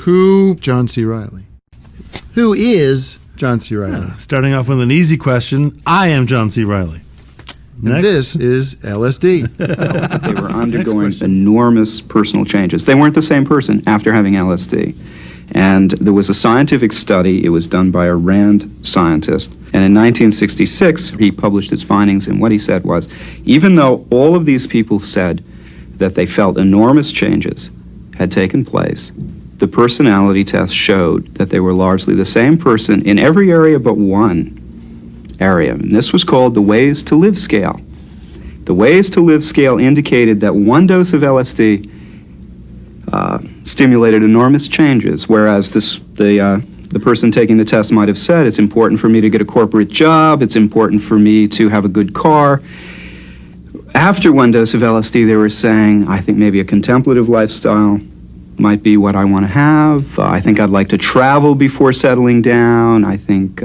Who? John C. Reilly. Who is John C. Reilly? Starting off with an easy question, I am John C. Reilly. Next. This is LSD. They were undergoing enormous personal changes. They weren't the same person after having LSD. And there was a scientific study. It was done by a Rand scientist. And in 1966, he published his findings, and what he said was, even though all of these people said that they felt enormous changes had taken place, the personality test showed that they were largely the same person in every area but one area. And this was called the Ways to Live scale. The Ways to Live scale indicated that one dose of LSD stimulated enormous changes, whereas the person taking the test might have said, it's important for me to get a corporate job, it's important for me to have a good car. After one dose of LSD, they were saying, I think maybe a contemplative lifestyle might be what I want to have. I think I'd like to travel before settling down. I think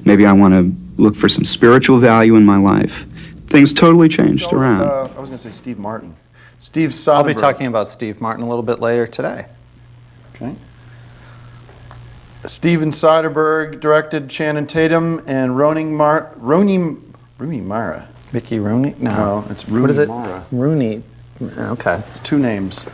maybe I want to look for some spiritual value in my life. Things totally changed around. I was going to say Steve Martin. Steve Soderbergh. I'll be talking about Steve Martin a little bit later today. Okay. Steven Soderbergh directed Channing Tatum and Rooney Mara. Mickey Rooney? No. It's Rooney What is it? Mara. Rooney. Okay. It's two names.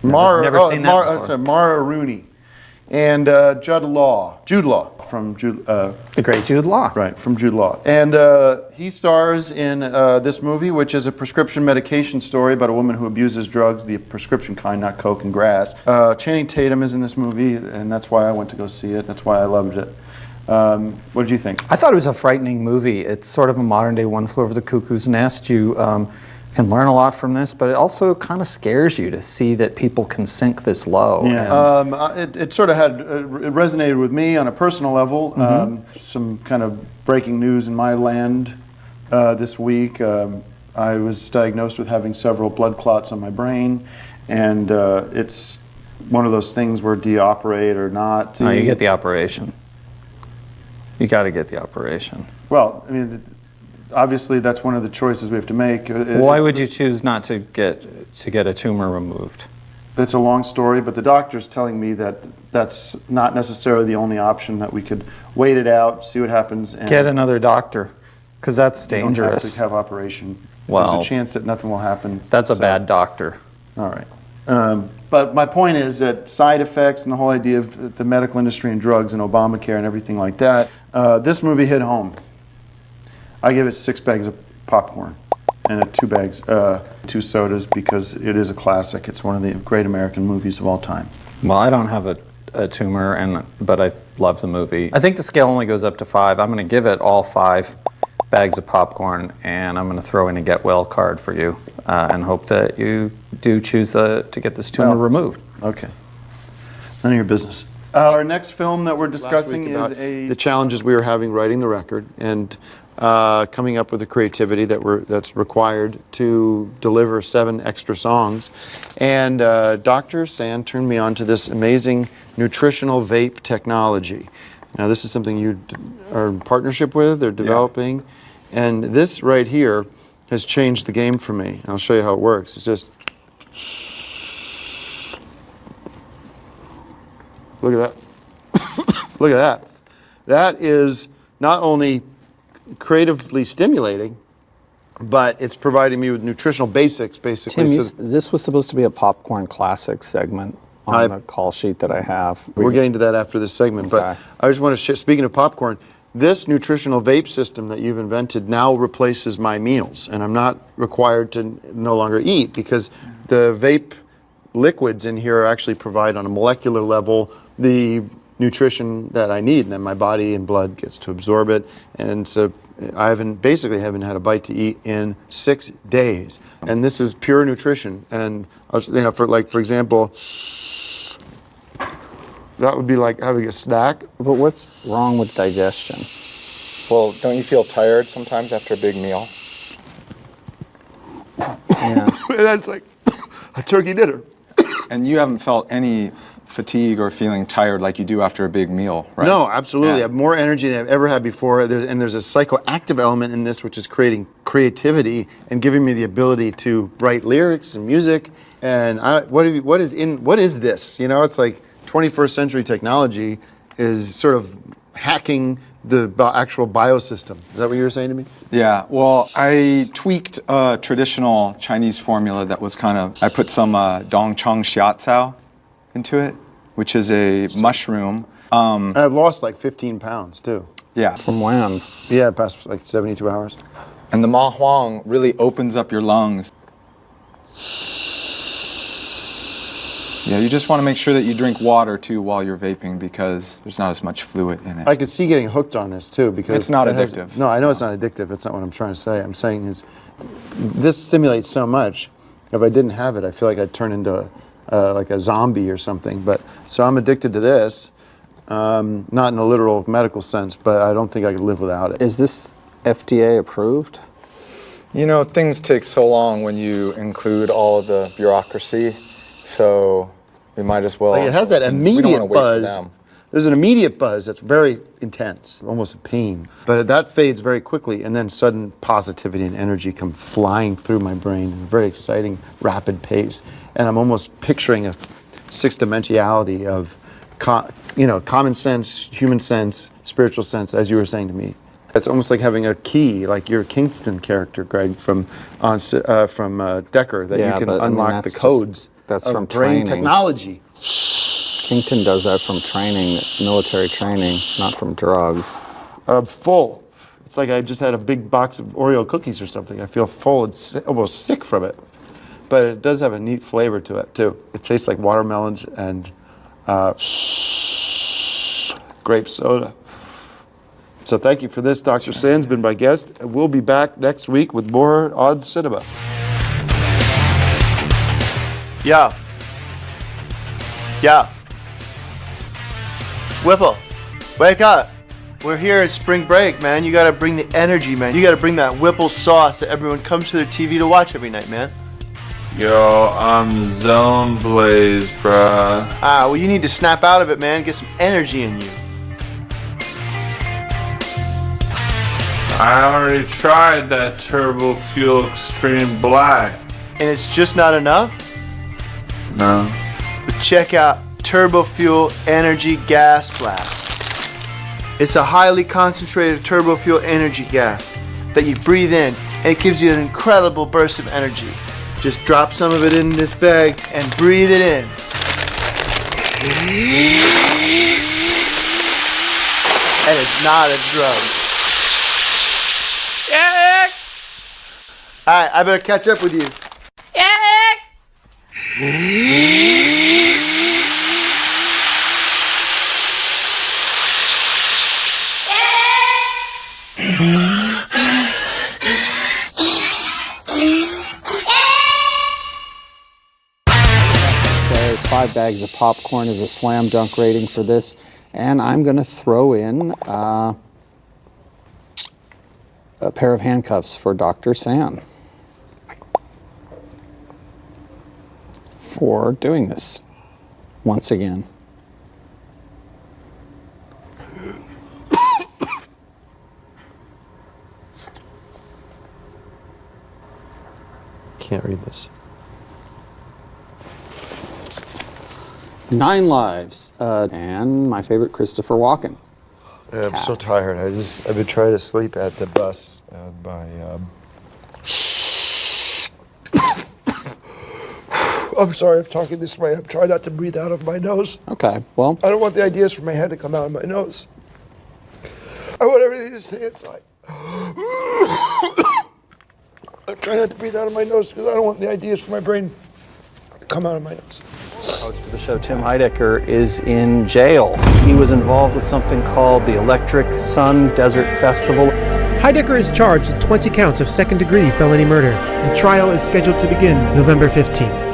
Never seen that before. Sorry, Mara Rooney. And Jude Law from The great Jude Law. Right, from Jude Law. And he stars in this movie, which is a prescription medication story about a woman who abuses drugs, the prescription kind, not coke and grass. Channing Tatum is in this movie, and that's why I went to go see it. That's why I loved it. What did you think? I thought it was a frightening movie. It's sort of a modern-day One Flew Over the Cuckoo's Nest. You can learn a lot from this, but it also kind of scares you to see that people can sink this low. Yeah. It sort of had, it resonated with me on a personal level. Some kind of breaking news in my land this week. I was diagnosed with having several blood clots on my brain, and it's one of those things where do you operate or not? No, you get the operation. You got to get the operation. Well, I mean, obviously that's one of the choices we have to make. Why would you choose not to get a tumor removed? It's a long story, but the doctor's telling me that that's not necessarily the only option, that we could wait it out, see what happens. And get another doctor, because that's don't dangerous. actually have operation. Well, there's a chance that nothing will happen. That's a bad doctor. All right. But my point is that side effects and the whole idea of the medical industry and drugs and Obamacare and everything like that, this movie hit home. I give it 6 bags of popcorn and 2 sodas because it is a classic. It's one of the great American movies of all time. Well, I don't have a tumor, but I love the movie. I think the scale only goes up to 5. I'm going to give it all 5 bags of popcorn, and I'm going to throw in a get well card for you and hope that you do choose to get this tumor removed. Okay. None of your business. Our next film that we're discussing is the challenges we were having writing the record and coming up with the creativity that's required to deliver 7 extra songs. And Dr. Sand turned me on to this amazing nutritional vape technology. Now this is something you are in partnership with or developing. Yeah. And this right here has changed the game for me. I'll show you how it works. It's just, look at that. Look at that. That is not only creatively stimulating, but it's providing me with nutritional basics, basically. Tim, this was supposed to be a Popcorn Classics segment on the call sheet that I have. We're getting to that after this segment, but I just want to speaking of popcorn, this nutritional vape system that you've invented now replaces my meals, and I'm not required to no longer eat because the vape liquids in here actually provide on a molecular level the nutrition that I need, and then my body and blood gets to absorb it. And so I basically haven't had a bite to eat in 6 days, and this is pure nutrition. And for example, that would be like having a snack. But what's wrong with digestion? Well, don't you feel tired sometimes after a big meal? Yeah. That's like a turkey dinner. And you haven't felt any fatigue or feeling tired like you do after a big meal, right? No, absolutely. Yeah. I have more energy than I've ever had before. And there's a psychoactive element in this, which is creating creativity and giving me the ability to write lyrics and music. And what is this? You know, it's like 21st century technology is sort of hacking the actual biosystem. Is that what you were saying to me? Yeah, well, I tweaked a traditional Chinese formula that was I put some dongchang xiaocao into it, which is a mushroom. And I've lost like 15 pounds too. Yeah. From when? Yeah, past like 72 hours. And the ma huang really opens up your lungs. Yeah, you just want to make sure that you drink water too while you're vaping because there's not as much fluid in it. I could see getting hooked on this too because It's not addictive. No, I know it's not addictive. It's not what I'm trying to say. I'm saying is this stimulates so much. If I didn't have it, I feel like I'd turn into like a zombie or something. But so I'm addicted to this, not in a literal medical sense, but I don't think I could live without it. Is this FDA approved? You know, things take so long when you include all of the bureaucracy, so we might as well. Like it has that we don't immediate wanna wait for buzz. them. There's an immediate buzz that's very intense, almost a pain. But that fades very quickly, and then sudden positivity and energy come flying through my brain in a very exciting, rapid pace. And I'm almost picturing a sixth dimensionality of, common sense, human sense, spiritual sense, as you were saying to me. It's almost like having a key, like your Kingston character, Greg, from Decker, that you can unlock the codes that's of from brain training. technology. Kington does that from training, military training, not from drugs. I'm full. It's like I just had a big box of Oreo cookies or something. I feel full and almost sick from it. But it does have a neat flavor to it, too. It tastes like watermelons and grape soda. So thank you for this. Dr. Sand's been my guest. We'll be back next week with more Odd Cinema. Yeah. Whipple, wake up. We're here at spring break, man. You gotta bring the energy, man. You gotta bring that Whipple sauce that everyone comes to their TV to watch every night, man. Yo, I'm zone blazed, bruh. Well, you need to snap out of it, man. Get some energy in you. I already tried that Turbo Fuel Extreme Black. And it's just not enough? No. But check out Turbo Fuel Energy Gas Blast. It's a highly concentrated turbo fuel energy gas that you breathe in, and it gives you an incredible burst of energy. Just drop some of it in this bag and breathe it in. And it's not a drug. All right, I better catch up with you. Say 5 bags of popcorn is a slam dunk rating for this, and I'm going to throw in a pair of handcuffs for Dr. San for doing this once again. Can't read this. 9 lives, and my favorite, Christopher Walken. I'm so tired. I've been trying to sleep at the bus I'm sorry, I'm talking this way. I'm trying not to breathe out of my nose. Okay, well, I don't want the ideas from my head to come out of my nose. I want everything to stay inside. I'm trying not to breathe out of my nose because I don't want the ideas from my brain to come out of my nose. Host of the show, Tim Heidecker, is in jail. He was involved with something called the Electric Sun Desert Festival. Heidecker is charged with 20 counts of second-degree felony murder. The trial is scheduled to begin November 15th.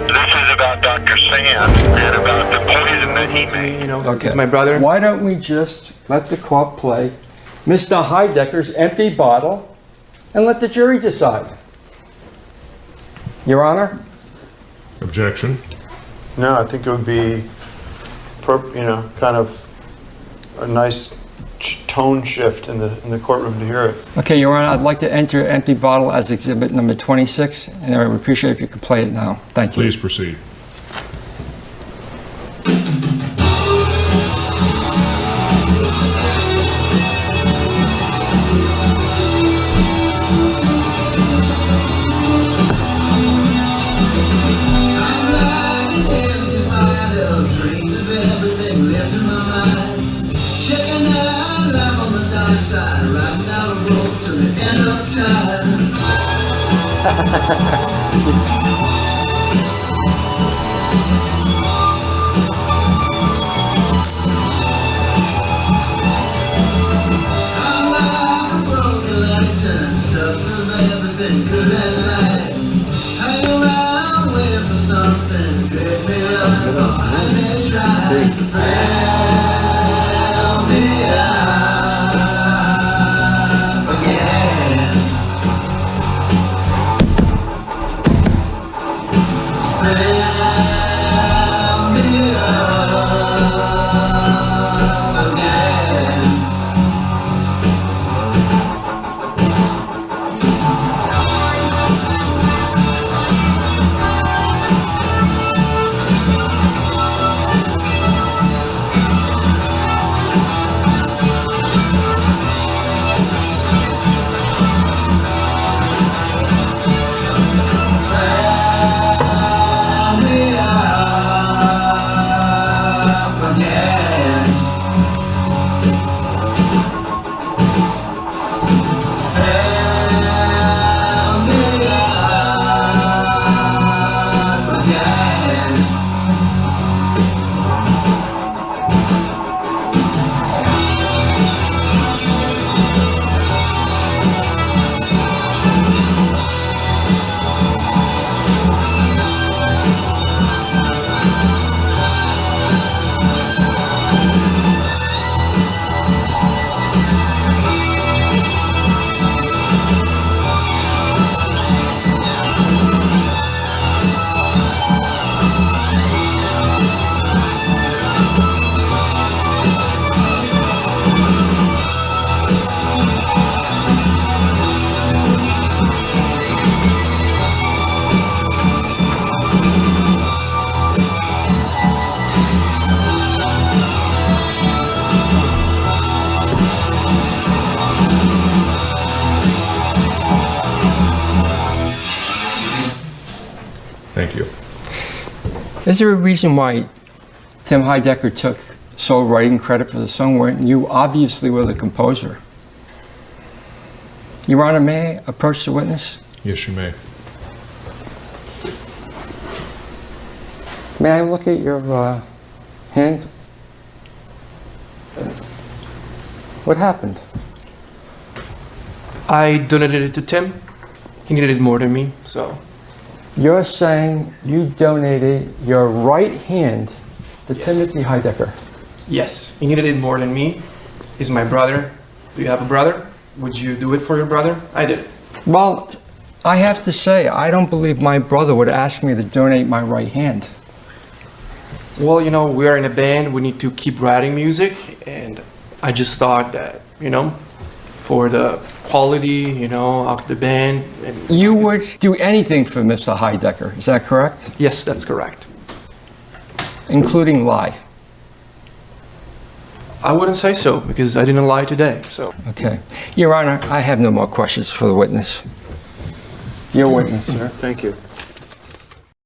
This is about Dr. Sand and about the poison that he made. Okay. My brother. Why don't we just let the court play Mr. Heidecker's empty bottle and let the jury decide? Your Honor? Objection. No, I think it would be, kind of a nice tone shift in the courtroom to hear it. Okay, Your Honor, I'd like to enter empty bottle as exhibit number 26, and I would appreciate if you could play it now. Thank you. Please proceed. everything left in my mind. Checking out life on the dark side, riding down the road to the end of time. I'm like a broken lantern, stuck with everything good and light. Hang around waiting for something to pick me up. I may try to fail me out again. Fail me out again. Thank you. Is there a reason why Tim Heidecker took sole writing credit for the song when you obviously were the composer? Your Honor, may I approach the witness? Yes, you may. May I look at your hand? What happened? I donated it to Tim. He needed it more than me, so. You're saying you donated your right hand to Yes. Timothy Heidecker? Yes, he needed it more than me. He's my brother. Do you have a brother? Would you do it for your brother? I did. Well, I have to say, I don't believe my brother would ask me to donate my right hand. Well, you know, we are in a band. We need to keep writing music, and I just thought that, you know, for the quality, you know, of the band. And You would do anything for Mr. Heidecker, is that correct? yes, that's correct. Including lie. I wouldn't say so because I didn't lie today. So Okay. Your Honor, I have no more questions for the witness. Your witness, sir. Thank you.